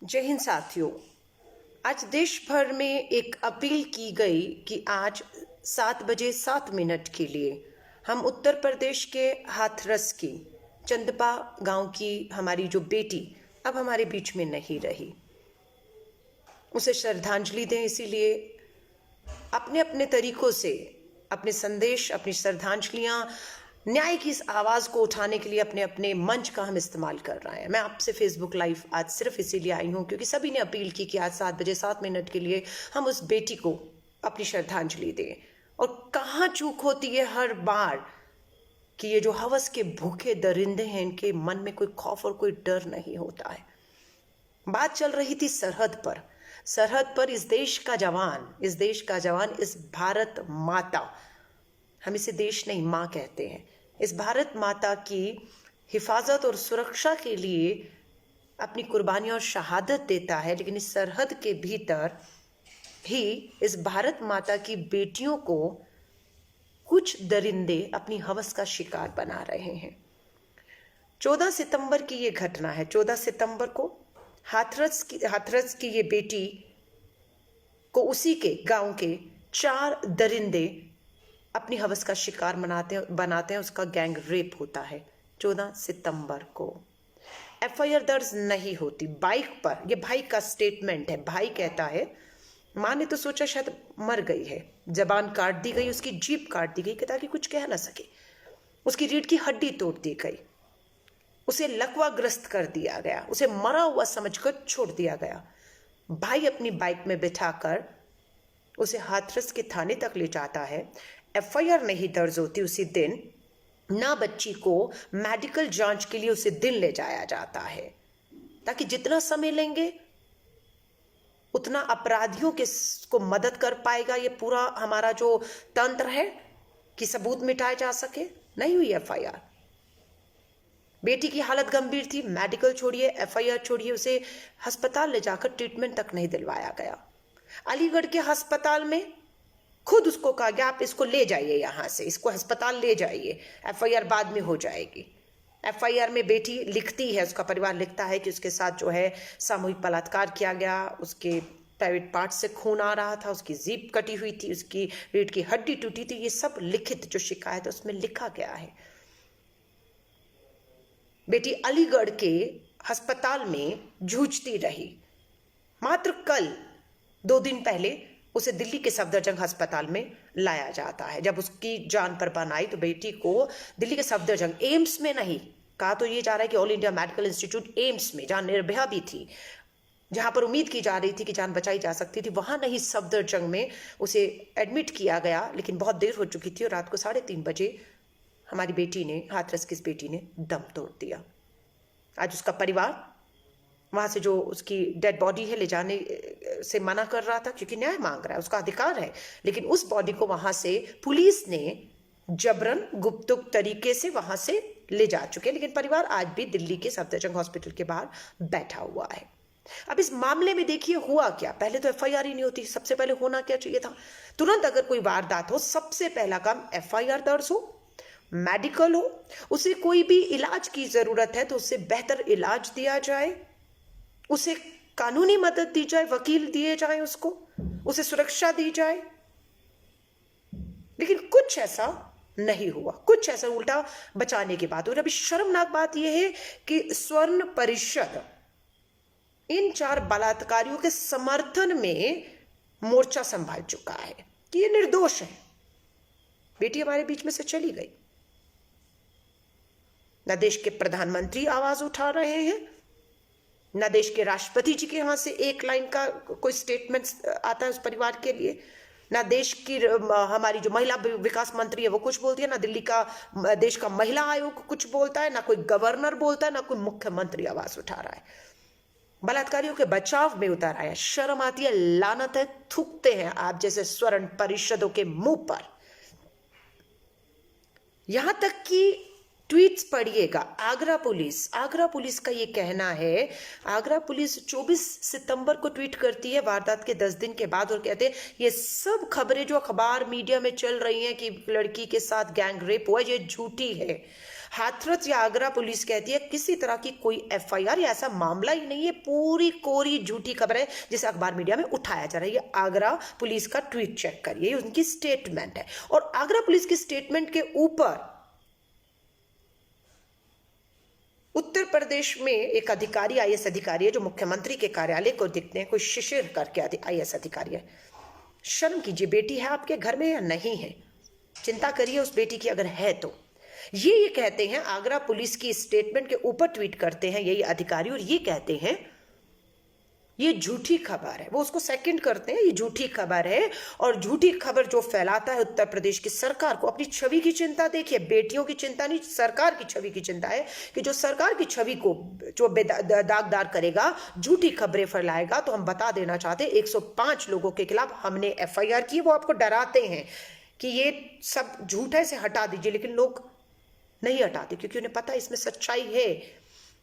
जय हिंद साथियों। आज देश भर में एक अपील की गई कि आज 7 बजे 7 मिनट के लिए हम उत्तर प्रदेश के हाथरस की चंदपा गांव की हमारी जो बेटी अब हमारे बीच में नहीं रही, उसे श्रद्धांजलि दें। इसीलिए अपने अपने तरीकों से अपने संदेश, अपनी श्रद्धांजलियां, न्याय की इस आवाज को उठाने के लिए अपने अपने मंच का हम इस्तेमाल कर रहे हैं। मैं आपसे फेसबुक लाइव आज सिर्फ इसीलिए आई हूं क्योंकि सभी ने अपील की कि आज 7 बजे 7 मिनट के लिए हम उस बेटी को अपनी श्रद्धांजलि दें। और कहाँ चूक होती है हर बार कि ये जो हवस के भूखे दरिंदे हैं, इनके मन में कोई खौफ और कोई डर नहीं होता है। बात चल रही थी सरहद पर इस देश का जवान, इस भारत माता, हम इसे देश नहीं माँ कहते हैं, इस भारत माता की हिफाजत और सुरक्षा के लिए अपनी कुर्बानी और शहादत देता है। लेकिन इस सरहद के भीतर ही इस भारत माता की बेटियों को कुछ दरिंदे अपनी हवस का शिकार बना रहे हैं। 14 सितंबर की ये घटना है। 14 सितंबर को हाथरस की ये बेटी को उसी के गांव के 4 दरिंदे अपनी हवस का शिकार बनाते हैं। उसका गैंग रेप होता है 14 सितंबर को। एफआईआर दर्ज नहीं होती। बाइक पर, ये भाई का स्टेटमेंट है, भाई कहता है माँ ने तो सोचा शायद मर गई है, जबान काट दी गई, उसकी जीभ काट दी गई ताकि कुछ कह ना सके, उसकी रीढ़ की हड्डी तोड़ दी गई, उसे लकवाग्रस्त कर दिया गया, उसे मरा हुआ समझकर छोड़ दिया गया। भाई अपनी बाइक में बिठाकर उसे हाथरस के थाने तक ले जाता है। एफआईआर नहीं दर्ज होती उसी दिन। ना बच्ची को मेडिकल जांच के लिए उसे दिन ले जाया जाता है ताकि जितना समय लेंगे उतना अपराधियों को मदद कर पाएगा ये पूरा हमारा जो तंत्र है कि सबूत मिटाए जा सके। नहीं हुई एफआईआर। बेटी की हालत गंभीर थी, मेडिकल छोड़िए, एफआईआर छोड़िए, उसे अस्पताल ले जाकर ट्रीटमेंट तक नहीं दिलवाया गया। अलीगढ़ के अस्पताल में खुद उसको कहा गया आप इसको ले जाइए, यहां से इसको अस्पताल ले जाइए, एफआईआर बाद में हो जाएगी। एफआईआर में बेटी लिखती है, उसका परिवार लिखता है कि उसके साथ जो है सामूहिक बलात्कार किया गया, उसके प्राइवेट पार्ट से खून आ रहा था, उसकी जीभ कटी हुई थी, उसकी रीढ़ की हड्डी टूटी थी। ये सब लिखित जो शिकायत है उसमें लिखा गया है। बेटी अलीगढ़ के अस्पताल में जूझती रही। मात्र कल 2 दिन पहले उसे दिल्ली के सफदरजंग अस्पताल में लाया जाता है। जब उसकी जान पर बन आई तो बेटी को दिल्ली के सफदरजंग, एम्स में नहीं, कहा तो ये जा रहा है कि all India medical institute AIIMS में, जहां निर्भया भी थी, जहां पर उम्मीद की जा रही थी कि जान बचाई जा सकती थी, वहां नहीं, सफदरजंग में उसे एडमिट किया गया। लेकिन बहुत देर हो चुकी थी और रात को 3:30 बजे हमारी बेटी ने, हाथरस की इस बेटी ने दम तोड़ दिया। आज उसका परिवार वहां से जो उसकी डेड बॉडी है ले जाने से मना कर रहा था क्योंकि न्याय मांग रहा है, उसका अधिकार है। लेकिन उस बॉडी को वहां से पुलिस ने जबरन गुप्तुक तरीके से वहां से ले जा चुके। लेकिन परिवार आज भी दिल्ली के सफदरजंग हॉस्पिटल के बाहर बैठा हुआ है। अब इस मामले में देखिए हुआ क्या। पहले तो एफआईआर ही नहीं होती। सबसे पहले होना क्या चाहिए था, तुरंत अगर कोई वारदात हो सबसे पहला काम एफआईआर दर्ज हो, मेडिकल हो, उसे कोई भी इलाज की जरूरत है तो उससे बेहतर इलाज दिया जाए, उसे कानूनी मदद दी जाए, वकील दिए जाए, उसे सुरक्षा दी जाए। लेकिन कुछ ऐसा नहीं हुआ, कुछ ऐसा उल्टा बचाने की बात। और अभी शर्मनाक बात यह है कि स्वर्ण परिषद इन 4 बलात्कारियों के समर्थन में मोर्चा संभाल चुका है कि ये निर्दोष है, बेटी हमारे बीच में से चली गई। न देश के प्रधानमंत्री आवाज उठा रहे हैं, न देश के राष्ट्रपति जी के यहां से एक लाइन का कोई स्टेटमेंट आता है उस परिवार के लिए, ना देश की हमारी जो महिला विकास मंत्री है वो कुछ बोलती है, ना दिल्ली का देश का महिला आयोग कुछ बोलता है, ना कोई गवर्नर बोलता है, ना कोई मुख्यमंत्री आवाज उठा रहा है, बलात्कारियों के बचाव में उतर आया। शर्म आती है, लानत है, थूकते हैं आप जैसे स्वर्ण परिषदों के मुंह पर। यहां तक कि ट्वीट्स पढ़िएगा। आगरा पुलिस का ये कहना है, आगरा पुलिस 24 सितंबर को ट्वीट करती है वारदात के 10 दिन के बाद और कहते हैं ये सब खबरें जो अखबार मीडिया में चल रही हैं कि लड़की के साथ गैंग रेप हुआ, ये झूठी है। हाथरस या आगरा पुलिस कहती है किसी तरह की कोई एफआईआर या ऐसा मामला ही नहीं है, पूरी कोरी झूठी खबर है जिसे अखबार मीडिया में उठाया जा रहा है। ये आगरा पुलिस का ट्वीट चेक करिए, उनकी स्टेटमेंट है। और आगरा पुलिस की स्टेटमेंट के ऊपर उत्तर प्रदेश में एक अधिकारी, आईएएस अधिकारी है, जो मुख्यमंत्री के कार्यालय को दिखते हैं, कोई शिशिर करके आईएएस अधिकारी है। शर्म कीजिए, बेटी है आपके घर में या नहीं है? चिंता करिए उस बेटी की अगर है तो। ये कहते हैं, आगरा पुलिस की स्टेटमेंट के ऊपर ट्वीट करते हैं यही अधिकारी, और ये कहते हैं ये झूठी खबर है। वो उसको सेकंड करते हैं, ये झूठी खबर है। और झूठी खबर जो फैलाता है उत्तर प्रदेश की सरकार को, अपनी छवि की चिंता देखिए, बेटियों की चिंता नहीं, सरकार की छवि की चिंता है कि जो सरकार की छवि को जो दागदार करेगा, झूठी खबरें फैलाएगा। तो हम बता देना चाहते हैं 105 लोगों के खिलाफ हमने एफआईआर की। वो आपको डराते हैं कि ये सब झूठ है, इसे हटा दीजिए, लेकिन लोग नहीं हटाते क्योंकि उन्हें पता है इसमें सच्चाई है,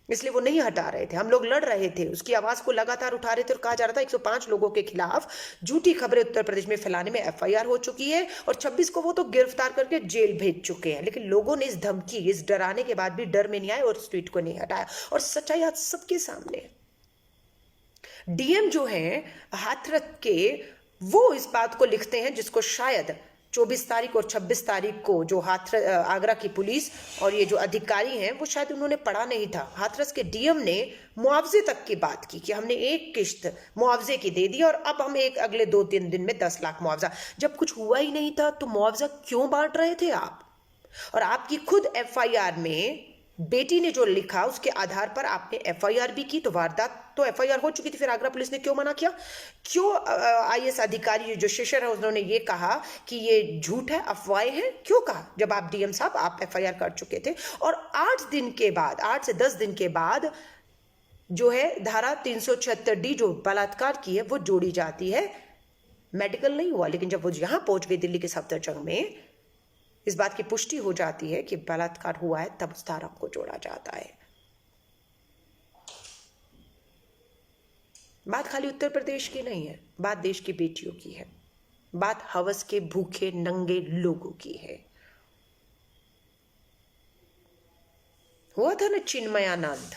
इसलिए वो नहीं हटा रहे थे। हम लोग लड़ रहे थे, उसकी आवाज को लगातार उठा रहे थे और कहा जा रहा था 105 लोगों के खिलाफ झूठी खबरें उत्तर प्रदेश में फैलाने में एफआईआर हो चुकी है और 26 को वो तो गिरफ्तार करके जेल भेज चुके हैं। लेकिन लोगों ने इस धमकी, इस डराने के बाद भी डर में नहीं आए और उस ट्वीट को नहीं हटाया, और सच्चाई आज सबके सामने है। डीएम जो है हाथरस के, वो इस बात को लिखते हैं जिसको शायद 24 तारीख और 26 तारीख को जो आगरा की पुलिस और ये जो अधिकारी हैं वो शायद उन्होंने पढ़ा नहीं था। हाथरस के डीएम ने मुआवजे तक की बात की कि हमने एक किश्त मुआवजे की दे दी और अब हम एक अगले 2-3 दिन में 10 लाख मुआवजा। जब कुछ हुआ ही नहीं था तो मुआवजा क्यों बांट रहे थे आप? और आपकी खुद एफआईआर में बेटी ने जो लिखा उसके आधार पर आपने एफआईआर भी की, तो वारदात तो एफआईआर हो चुकी थी, फिर आगरा पुलिस ने क्यों मना किया? क्यों आईएएस अधिकारी जो शिशिर है उन्होंने ये कहा कि ये झूठ है, अफवाहें हैं? क्यों कहा जब आप डीएम साहब आप एफआईआर कर चुके थे? और 8 दिन के बाद, 8 से 10 दिन के बाद जो है धारा 376D जो बलात्कार की है वो जोड़ी जाती है। मेडिकल नहीं हुआ, लेकिन जब वो यहां पहुंच गई दिल्ली के सफदरजंग में, इस बात की पुष्टि हो जाती है कि बलात्कार हुआ है, तब उस धारा को जोड़ा जाता है। बात खाली उत्तर प्रदेश की नहीं है, बात देश की बेटियों की है, बात हवस के भूखे नंगे लोगों की है। हुआ था ना चिन्मयानंद,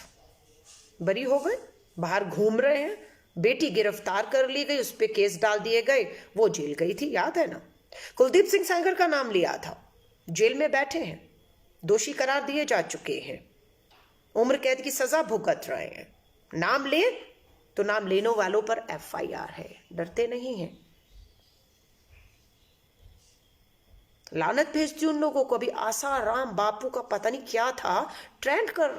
बरी हो गए, बाहर घूम रहे हैं, बेटी गिरफ्तार कर ली गई, उस पर केस डाल दिए गए, वो जेल गई थी, याद है ना? कुलदीप सिंह सेंगर का नाम लिया था, जेल में बैठे हैं, दोषी करार दिए जा चुके हैं, उम्र कैद की सजा भुगत रहे हैं। नाम ले तो नाम लेने वालों पर एफआईआर है, डरते नहीं हैं। लानत भेजती उन लोगों को। अभी आसाराम बापू का पता नहीं क्या था, ट्रेंड कर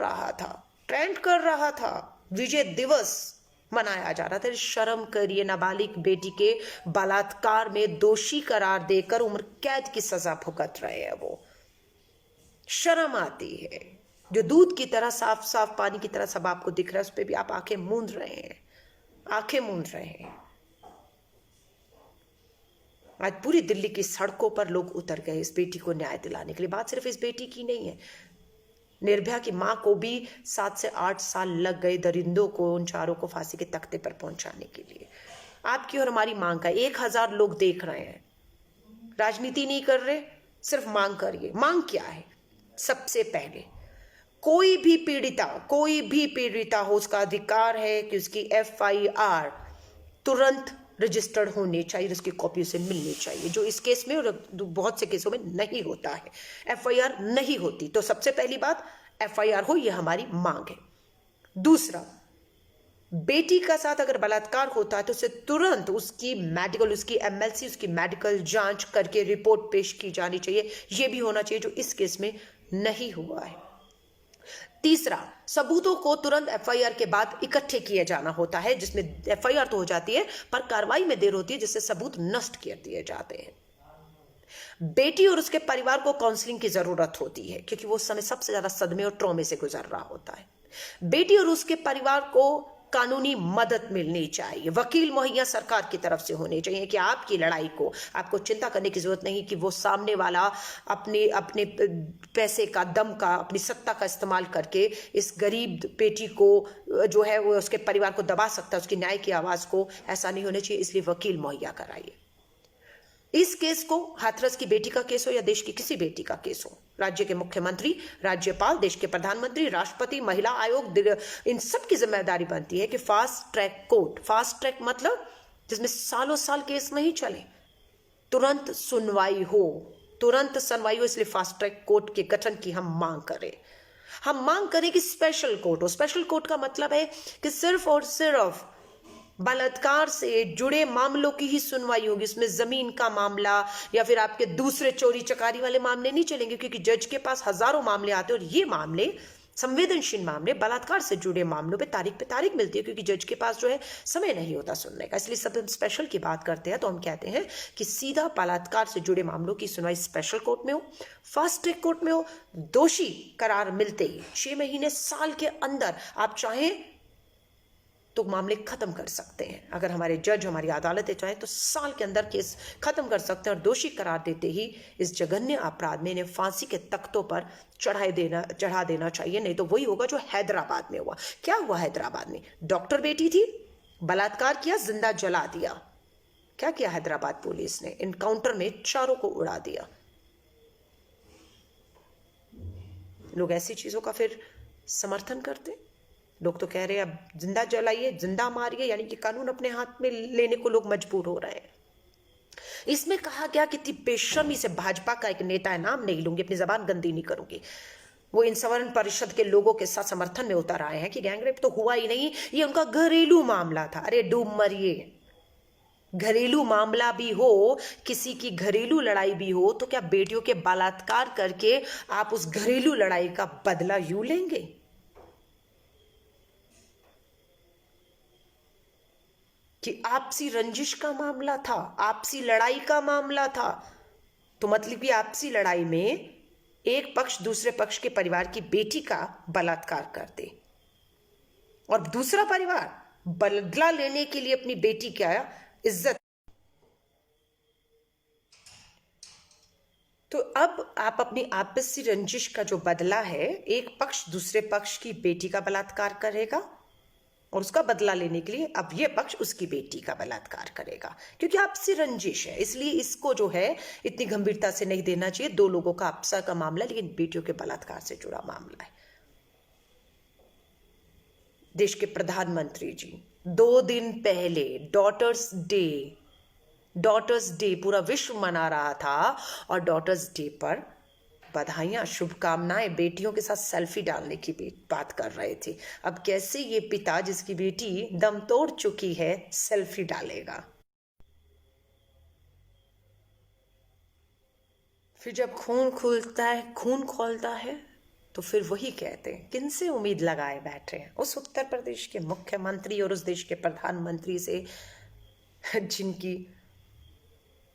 रहा था, विजय दिवस मनाया जा रहा था। शर्म करिए, नाबालिग बेटी के बलात्कार में दोषी करार देकर उम्र कैद की सजा भुगत रहे हैं वो। शर्म आती है। जो दूध की तरह साफ साफ पानी की तरह सब आपको दिख रहा है, उस पर भी आप आंखें मूंद रहे हैं। आज पूरी दिल्ली की सड़कों पर लोग उतर गए इस बेटी को न्याय दिलाने के लिए। बात सिर्फ इस बेटी की नहीं है, निर्भया की मां को भी 7 से 8 साल लग गए दरिंदों को, उन चारों को फांसी के तख्ते पर पहुंचाने के लिए। आपकी और हमारी मांग का 1000 लोग देख रहे हैं, राजनीति नहीं कर रहे, सिर्फ मांग करिए। मांग क्या है? सबसे पहले कोई भी पीड़िता हो, उसका अधिकार है कि उसकी एफआईआर तुरंत रजिस्टर्ड होनी चाहिए, उसकी कॉपी उसे मिलनी चाहिए, जो इस केस में और बहुत से केसों में नहीं होता है। एफआईआर नहीं होती, तो सबसे पहली बात एफआईआर हो, यह हमारी मांग है। दूसरा, बेटी का साथ अगर बलात्कार होता है तो उसे तुरंत उसकी एमएलसी, उसकी मेडिकल जांच करके रिपोर्ट पेश की जानी चाहिए। यह भी होना चाहिए, जो इस केस में नहीं हुआ है। तीसरा, सबूतों को तुरंत एफआईआर के बाद इकट्ठे किए जाना होता है, जिसमें एफआईआर तो हो जाती है पर कार्रवाई में देर होती है, जिससे सबूत नष्ट कर दिए जाते हैं। बेटी और उसके परिवार को काउंसलिंग की जरूरत होती है, क्योंकि वो उस समय सबसे ज्यादा सदमे और ट्रॉमे से गुजर रहा होता है। बेटी और उसके परिवार को कानूनी मदद मिलनी चाहिए, वकील मुहैया सरकार की तरफ से होने चाहिए कि आपकी लड़ाई को आपको चिंता करने की जरूरत नहीं कि वो सामने वाला अपने पैसे का, दम का, अपनी सत्ता का इस्तेमाल करके इस गरीब बेटी को जो है वो उसके परिवार को दबा सकता है, उसकी न्याय की आवाज को। ऐसा नहीं होना चाहिए, इसलिए वकील मुहैया कराइए। इस केस को, हाथरस की बेटी का केस हो या देश की किसी बेटी का केस हो, राज्य के मुख्यमंत्री, राज्यपाल, देश के प्रधानमंत्री, राष्ट्रपति, महिला आयोग, इन सब की जिम्मेदारी बनती है कि fast track court, fast track मतलब जिसमें सालों साल केस नहीं चले, तुरंत सुनवाई हो, तुरंत सुनवाई हो। इसलिए फास्ट ट्रैक कोर्ट के गठन की हम मांग करें। हम मांग करें कि स्पेशल कोर्ट हो। स्पेशल कोर्ट का मतलब है कि सिर्फ और सिर्फ बलात्कार से जुड़े मामलों की ही सुनवाई होगी। इसमें जमीन का मामला या फिर आपके दूसरे चोरी चकारी वाले मामले नहीं चलेंगे, क्योंकि जज के पास हजारों मामले आते हैं और ये मामले, संवेदनशील मामले, बलात्कार से जुड़े मामलों पे तारीख मिलती है, क्योंकि जज के पास जो है समय नहीं होता सुनने का। इसलिए सब हम स्पेशल की बात करते हैं तो हम कहते हैं कि सीधा बलात्कार से जुड़े मामलों की सुनवाई स्पेशल कोर्ट में हो, फास्ट ट्रैक कोर्ट में हो। दोषी करार मिलते ही 6 महीने, साल के अंदर आप चाहें तो मामले खत्म कर सकते हैं। अगर हमारे जज, हमारी अदालतें चाहें तो साल के अंदर केस खत्म कर सकते हैं और दोषी करार देते ही इस जघन्य अपराध में इन्हें फांसी के तख्तों पर चढ़ा देना चाहिए। नहीं तो वही होगा जो हैदराबाद में हुआ। क्या हुआ हैदराबाद में? डॉक्टर बेटी थी, बलात्कार किया, जिंदा जला दिया। क्या किया हैदराबाद पुलिस ने? इनकाउंटर में चारों को उड़ा दिया। लोग ऐसी चीजों का फिर समर्थन करते। लोग तो कह रहे हैं अब जिंदा जलाइए, जिंदा मारिए, यानी कि कानून अपने हाथ में लेने को लोग मजबूर हो रहे हैं। इसमें कहा गया कितनी बेशर्मी से भाजपा का एक नेता है, नाम नहीं लूंगी, अपनी जबान गंदी नहीं करूंगी, वो इन सवर्ण परिषद के लोगों के साथ समर्थन में उतर आए हैं कि गैंगरेप तो हुआ ही नहीं, ये उनका घरेलू मामला था। अरे डूब मरिए। घरेलू मामला भी हो, किसी की घरेलू लड़ाई भी हो, तो क्या बेटियों के बलात्कार करके आप उस घरेलू लड़ाई का बदला यूं लेंगे? कि आपसी रंजिश का मामला था, आपसी लड़ाई का मामला था, तो मतलब कि आपसी लड़ाई में एक पक्ष दूसरे पक्ष के परिवार की बेटी का बलात्कार कर दे और दूसरा परिवार बदला लेने के लिए अपनी बेटी का इज्जत। तो अब आप अपनी आपसी रंजिश का जो बदला है, एक पक्ष दूसरे पक्ष की बेटी का बलात्कार करेगा और उसका बदला लेने के लिए अब ये पक्ष उसकी बेटी का बलात्कार करेगा, क्योंकि आपसी रंजिश है। इसलिए इसको जो है इतनी गंभीरता से नहीं देना चाहिए। दो लोगों का आपसा का मामला, लेकिन बेटियों के बलात्कार से जुड़ा मामला है। देश के प्रधानमंत्री जी 2 दिन पहले डॉटर्स डे पूरा विश्व मना रहा था और डॉटर्स डे पर बधाइयां, शुभकामनाएं, बेटियों के साथ सेल्फी डालने की बात कर रहे थे। अब कैसे ये पिता जिसकी बेटी दम तोड़ चुकी है सेल्फी डालेगा? फिर जब खून खौलता है तो फिर वही कहते हैं, किनसे उम्मीद लगाए बैठे हैं? उस उत्तर प्रदेश के मुख्यमंत्री और उस देश के प्रधानमंत्री से जिनकी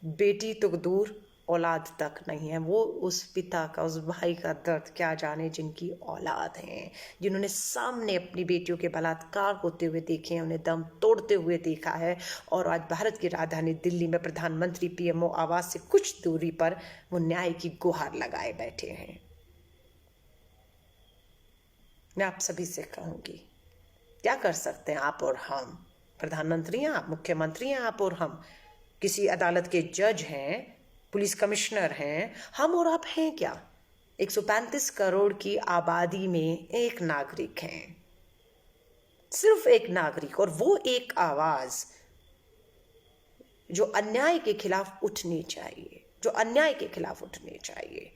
बेटी तो दूर, औलाद तक नहीं है। वो उस पिता का, उस भाई का दर्द क्या जाने जिनकी औलाद हैं, जिन्होंने सामने अपनी बेटियों के बलात्कार होते हुए देखे हैं, उन्हें दम तोड़ते हुए देखा है। और आज भारत की राजधानी दिल्ली में प्रधानमंत्री पीएमओ आवास से कुछ दूरी पर वो न्याय की गुहार लगाए बैठे हैं। मैं आप सभी से कहूंगी, क्या कर सकते हैं आप और हम? प्रधानमंत्री हैं आप, मुख्यमंत्री हैं आप और हम, किसी अदालत के जज हैं, पुलिस कमिश्नर हैं, हम और आप हैं क्या? 135 करोड़ की आबादी में एक नागरिक हैं, सिर्फ एक नागरिक, और वो एक आवाज जो अन्याय के खिलाफ उठनी चाहिए, जो अन्याय के खिलाफ उठनी चाहिए,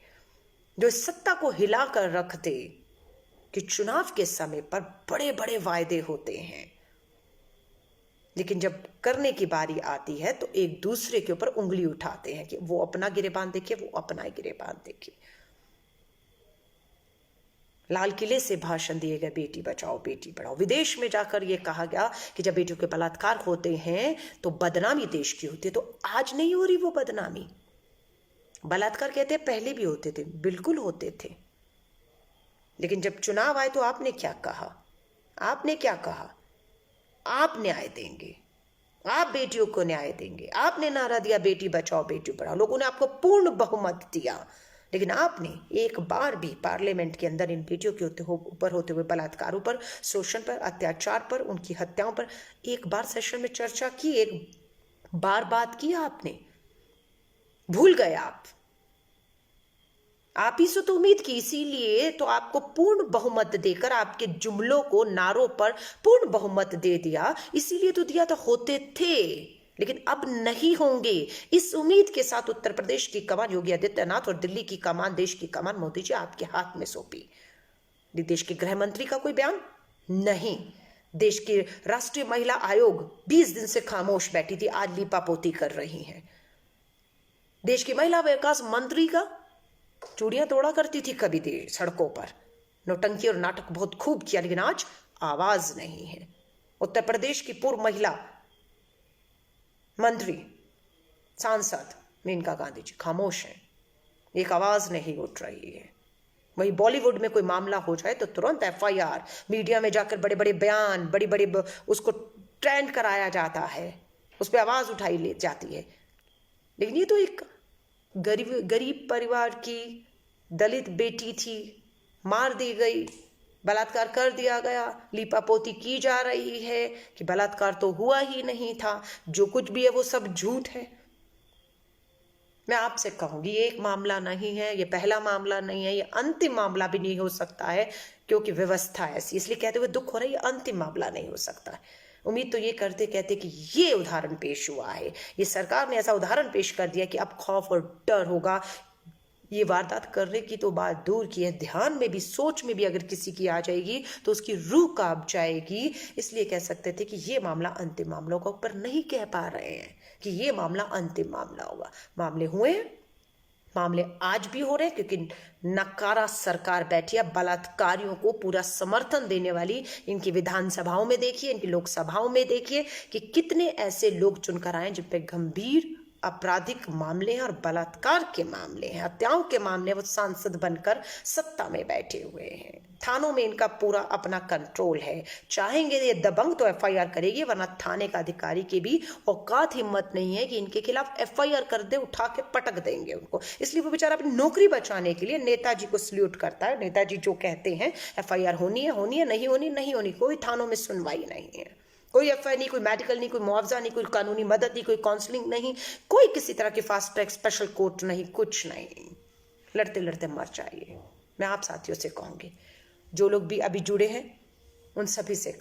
जो सत्ता को हिला कर रख दे कि चुनाव के समय पर बड़े बड़े वायदे होते हैं, लेकिन जब करने की बारी आती है तो एक दूसरे के ऊपर उंगली उठाते हैं कि वो अपना गिरेबान देखे, वो अपना गिरेबान देखे। लाल किले से भाषण दिए गए, बेटी बचाओ बेटी पढ़ाओ। विदेश में जाकर ये कहा गया कि जब बेटियों के बलात्कार होते हैं तो बदनामी देश की होती है। तो आज नहीं हो रही वो बदनामी। बलात्कार कहते हैं पहले भी होते थे, बिल्कुल होते थे, लेकिन जब चुनाव आए तो आपने क्या कहा? आपने क्या कहा? आप न्याय देंगे, आप बेटियों को न्याय देंगे। आपने नारा दिया बेटी बचाओ बेटी पढ़ाओ, लोगों ने आपको पूर्ण बहुमत दिया, लेकिन आपने एक बार भी पार्लियामेंट के अंदर इन बेटियों के ऊपर होते हुए बलात्कारों पर, शोषण पर, अत्याचार पर, उनकी हत्याओं पर एक बार सेशन में चर्चा की, एक बार बात की आपने? भूल गए आप ही से तो उम्मीद की, इसीलिए तो आपको पूर्ण बहुमत देकर आपके जुमलों को, नारों पर पूर्ण बहुमत दे दिया, इसीलिए तो दिया था। होते थे लेकिन अब नहीं होंगे। इस उम्मीद के साथ उत्तर प्रदेश की कमान योगी आदित्यनाथ और दिल्ली की कमान, देश की कमान मोदी जी आपके हाथ में सौंपी। देश के गृह मंत्री का कोई बयान नहीं। देश के राष्ट्रीय महिला आयोग 20 दिन से खामोश बैठी थी, आज लीपापोती कर रही हैं। देश की महिला विकास मंत्री का चूड़ियां तोड़ा करती थी कभी देर सड़कों पर, नौटंकी और नाटक बहुत खूब किया, लेकिन आज आवाज नहीं है। उत्तर प्रदेश की पूर्व महिला मंत्री, सांसद मेनका गांधी जी खामोश हैं, एक आवाज नहीं उठ रही है। वही बॉलीवुड में कोई मामला हो जाए तो तुरंत एफआईआर, मीडिया में जाकर बड़े बड़े बयान, बड़ी बड़ी उसको ट्रेंड कराया जाता है, उस पर आवाज उठाई ले जाती है। लेकिन ये तो एक गरीब परिवार की दलित बेटी थी, मार दी गई, बलात्कार कर दिया गया, लीपापोती की जा रही है कि बलात्कार तो हुआ ही नहीं था, जो कुछ भी है वो सब झूठ है। मैं आपसे कहूंगी ये एक मामला नहीं है, ये पहला मामला नहीं है, ये अंतिम मामला भी नहीं हो सकता है, क्योंकि व्यवस्था ऐसी, इसलिए कहते हुए दुख हो रहा है, ये अंतिम मामला नहीं हो सकता है। उम्मीद तो ये करते कहते कि ये उदाहरण पेश हुआ है, ये सरकार ने ऐसा उदाहरण पेश कर दिया कि अब खौफ और डर होगा। ये वारदात करने की तो बात दूर की है, ध्यान में भी, सोच में भी अगर किसी की आ जाएगी तो उसकी रूह कांप जाएगी। इसलिए कह सकते थे कि ये मामला अंतिम मामलों का ऊपर नहीं कह पा रहे हैं कि ये मामला अंतिम मामला होगा। मामले हुए, मामले आज भी हो रहे हैं, क्योंकि नकारा सरकार बैठी है। बलात्कारियों को पूरा समर्थन देने वाली इनकी विधानसभाओं में देखिए, इनकी लोकसभाओं में देखिए कि कितने ऐसे लोग चुनकर आए जिन पे गंभीर आपराधिक मामले हैं और बलात्कार के मामले हैं, हत्याओं के मामले, वो सांसद बनकर सत्ता में बैठे हुए हैं। थानों में इनका पूरा अपना कंट्रोल है, चाहेंगे ये दबंग तो एफआईआर करेगी, वरना थाने का अधिकारी की भी औकात हिम्मत नहीं है कि इनके खिलाफ एफआईआर कर दे, उठा के पटक देंगे उनको। इसलिए वो बेचारा अपनी नौकरी बचाने के लिए नेताजी को सल्यूट करता है। नेताजी जो कहते हैं एफआईआर होनी है होनी है, नहीं होनी नहीं होनी, कोई थानों में सुनवाई नहीं है, कोई एफआईआर नहीं, कोई मेडिकल नहीं, कोई मुआवजा नहीं, कोई कानूनी मदद नहीं, कोई काउंसलिंग नहीं, कोई किसी तरह की फास्ट ट्रैक स्पेशल कोर्ट नहीं, कुछ नहीं। लड़ते लड़ते मर जाइए। मैं आप साथियों से कहूंगी, जो लोग भी अभी जुड़े हैं उन सभी से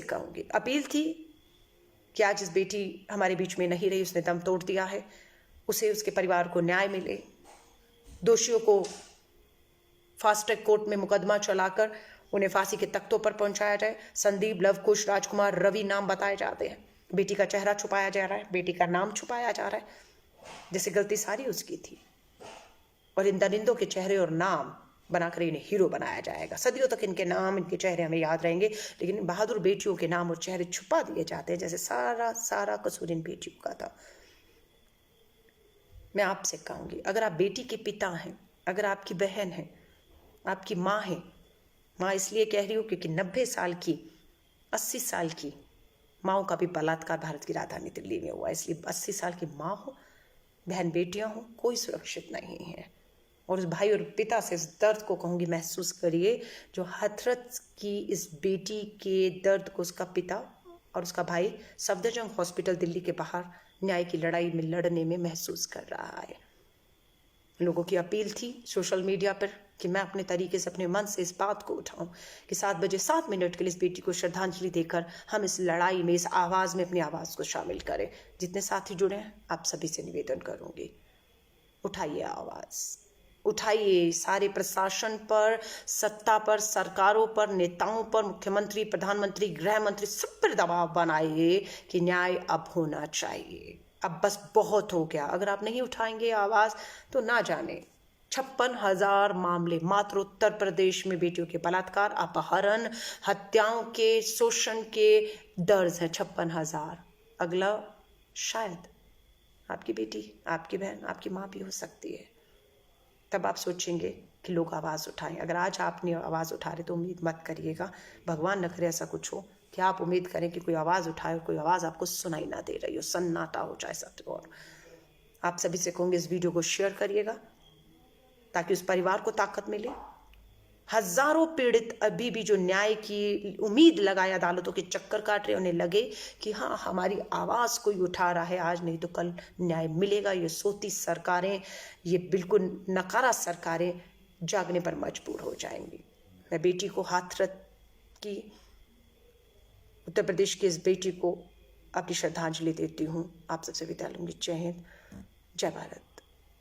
कहूंगी, अपील थी कि आज इस बेटी हमारे बीच में नहीं रही, उसने दम तोड़ दिया है, उसे, उसके परिवार को न्याय मिले, दोषियों को फास्ट ट्रैक कोर्ट में मुकदमा चलाकर उन्हें फांसी के तख्तों पर पहुंचाया जाए। संदीप, लवकुश, राजकुमार, रवि नाम बताए जाते हैं, बेटी का चेहरा छुपाया जा रहा है, बेटी का नाम छुपाया जा रहा है, जैसे गलती सारी उसकी थी, और इन दरिंदों के चेहरे और नाम बनाकर इन्हें हीरो बनाया जाएगा। सदियों तक इनके नाम, इनके चेहरे हमें याद रहेंगे, लेकिन बहादुर बेटियों के नाम और चेहरे छुपा दिए जाते हैं, जैसे सारा कसूर इन बेटियों का था। मैं आपसे कहूंगी, अगर आप बेटी के पिता हैं, अगर आपकी बहन है, आपकी माँ है, माँ इसलिए कह रही हूँ क्योंकि 90 साल की, 80 साल की माओं का भी बलात्कार भारत की राजधानी दिल्ली में हुआ, इसलिए 80 साल की माँ हो, बहन बेटियां हो, कोई सुरक्षित नहीं है। और उस भाई और पिता से इस दर्द को कहूँगी महसूस करिए, जो हथरस की इस बेटी के दर्द को उसका पिता और उसका भाई सफदरजंग हॉस्पिटल दिल्ली के बाहर न्याय की लड़ाई में लड़ने में महसूस कर रहा है। लोगों की अपील थी सोशल मीडिया पर कि मैं अपने तरीके से, अपने मन से इस बात को उठाऊं कि 7 बजे 7 मिनट के लिए इस बेटी को श्रद्धांजलि देकर हम इस लड़ाई में, इस आवाज़ में अपनी आवाज़ को शामिल करें। जितने साथी जुड़े हैं आप सभी से निवेदन करूंगी, उठाइए आवाज़, उठाइए। सारे प्रशासन पर, सत्ता पर, सरकारों पर, नेताओं पर, मुख्यमंत्री, प्रधानमंत्री, गृह मंत्री, सब पर दबाव बनाइए कि न्याय अब होना चाहिए। अब बस बहुत हो गया। अगर आप नहीं उठाएंगे आवाज़ तो ना जाने 56,000 मामले मात्र उत्तर प्रदेश में बेटियों के बलात्कार, अपहरण, हत्याओं के, शोषण के दर्ज हैं 56,000। अगला शायद आपकी बेटी, आपकी बहन, आपकी माँ भी हो सकती है। तब आप सोचेंगे कि लोग आवाज़ उठाएं। अगर आज आपने आवाज़ उठा रहे तो उम्मीद मत करिएगा, भगवान न करे ऐसा कुछ हो कि आप उम्मीद करें कि कोई आवाज़ उठाए और कोई आवाज़ आपको सुनाई ना दे रही हो, सन्नाटा हो जाए सब। और आप सभी से कहूँगी इस वीडियो को शेयर करिएगा ताकि उस परिवार को ताकत मिले, हजारों पीड़ित अभी भी जो न्याय की उम्मीद लगाए अदालतों के चक्कर काट रहे, उन्हें लगे कि हाँ हमारी आवाज कोई उठा रहा है, आज नहीं तो कल न्याय मिलेगा। ये सोती सरकारें, ये बिल्कुल नकारा सरकारें जागने पर मजबूर हो जाएंगी। मैं बेटी को हाथरस की, उत्तर प्रदेश की इस बेटी को अपनी श्रद्धांजलि देती हूँ। आप सबसे विदा लूंगी। जय हिंद, जय भारत।